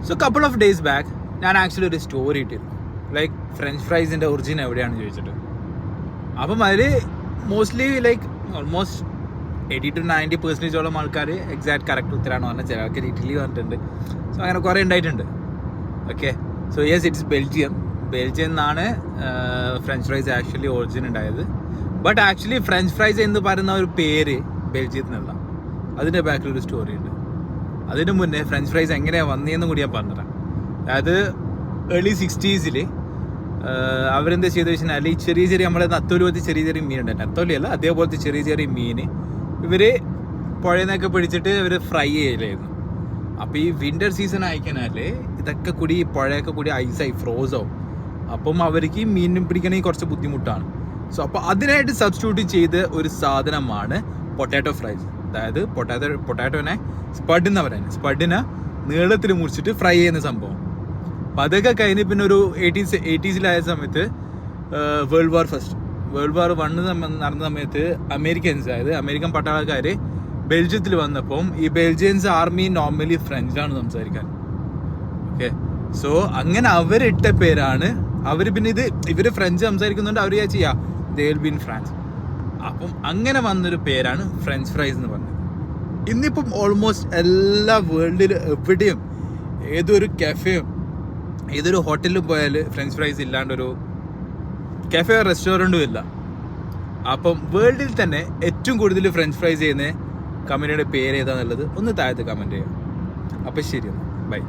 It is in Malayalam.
So couple of days back ഞാൻ ആക്ച്വലി ഒരു സ്റ്റോറി ഇട്ടിരുന്നു, ലൈക്ക് ഫ്രഞ്ച് ഫ്രൈസിൻ്റെ ഒറിജിൻ എവിടെയാണെന്ന് ചോദിച്ചിട്ട്. അപ്പം അതിൽ മോസ്റ്റ്ലി ലൈക്ക് ഓൾമോസ്റ്റ് 80-90% ആൾക്കാർ എക്സാക്ട് കറക്റ്റ് ഉത്തരമാണ് പറഞ്ഞാൽ, ചില ആൾക്കാർ ഇറ്റലി പറഞ്ഞിട്ടുണ്ട്. സോ അങ്ങനെ കുറേ ഉണ്ടായിട്ടുണ്ട്. Okay, so yes, it's Belgium നിന്നാണ് ഫ്രഞ്ച് ഫ്രൈസ് ആക്ച്വലി ഒറിജിൻ ഉണ്ടായത്. ബട്ട് ആക്ച്വലി ഫ്രഞ്ച് ഫ്രൈസ് എന്ന് പറയുന്ന ഒരു പേര് ബെൽജിയത്തിൽ നിന്നല്ല. അതിൻ്റെ ബാക്കിലൊരു സ്റ്റോറി ഉണ്ട്. അതിന് മുന്നേ ഫ്രഞ്ച് ഫ്രൈസ് എങ്ങനെയാണ് വന്നതെന്നും കൂടി ഞാൻ പറഞ്ഞുതരാം. അതായത് ഏർലി 60s അവരെന്താ ചെയ്ത് വെച്ചാൽ ഈ ചെറിയ നമ്മളെ നത്തോലി പോലത്തെ ചെറിയ മീനുണ്ട്, നത്തോലി അല്ല, അതേപോലത്തെ ചെറിയ മീൻ ഇവർ പുഴയിൽ നിന്നൊക്കെ പിടിച്ചിട്ട് ഇവർ ഫ്രൈ ചെയ്യലായിരുന്നു. അപ്പോൾ ഈ വിൻ്റർ സീസൺ ആയിക്കഴിഞ്ഞാൽ ഇതൊക്കെ കൂടി ഈ പുഴയൊക്കെ കൂടി ഐസായി ഫ്രോസാവും. അപ്പം അവർക്ക് ഈ മീൻ പിടിക്കണമെങ്കിൽ കുറച്ച് ബുദ്ധിമുട്ടാണ്. സോ അപ്പോൾ അതിനായിട്ട് സബ്സ്റ്റിറ്റ്യൂട്ട് ചെയ്ത ഒരു സാധനമാണ് പൊട്ടാറ്റോ ഫ്രൈസ്. അതായത് പൊട്ടാറ്റോനെ സ്പഡ് എന്ന് പറയുന്നത്, സ്പഡിനെ നീളത്തിൽ മുറിച്ചിട്ട് ഫ്രൈ ചെയ്യുന്ന സംഭവം. അപ്പം അതൊക്കെ കഴിഞ്ഞ് പിന്നെ ഒരു 80s സമയത്ത് വേൾഡ് വാർ I നടന്ന സമയത്ത് അമേരിക്കൻ പട്ടാളക്കാർ ബെൽജിയത്തിൽ വന്നപ്പം ഈ ബെൽജിയൻസ് ആർമി നോർമലി ഫ്രഞ്ചാണ് സംസാരിക്കാൻ. ഓക്കെ, സോ അങ്ങനെ അവരിട്ട പേരാണ്. അവർ പിന്നെ ഇവർ ഫ്രഞ്ച് സംസാരിക്കുന്നുണ്ട്, അവർ ചെയ്യാം they will be in France. അപ്പം അങ്ങനെ വന്നൊരു പേരാണ് ഫ്രഞ്ച് ഫ്രൈസ് എന്ന് പറഞ്ഞത്. ഇന്നിപ്പം ഓൾമോസ്റ്റ് എല്ലാ വേൾഡിൽ എവിടെയും ഏതൊരു കഫേയും ഏതൊരു ഹോട്ടലിൽ പോയാൽ ഫ്രഞ്ച് ഫ്രൈസ് ഇല്ലാണ്ടൊരു കഫേ റെസ്റ്റോറൻറ്റും ഇല്ല. അപ്പം വേൾഡിൽ തന്നെ ഏറ്റവും കൂടുതൽ ഫ്രഞ്ച് ഫ്രൈസ് ചെയ്യുന്ന കമ്പനിയുടെ പേര് ഏതാണെന്നുള്ളത് ഒന്ന് താഴത്ത് കമൻറ്റ് ചെയ്യാം. അപ്പം ശരി, ബൈ.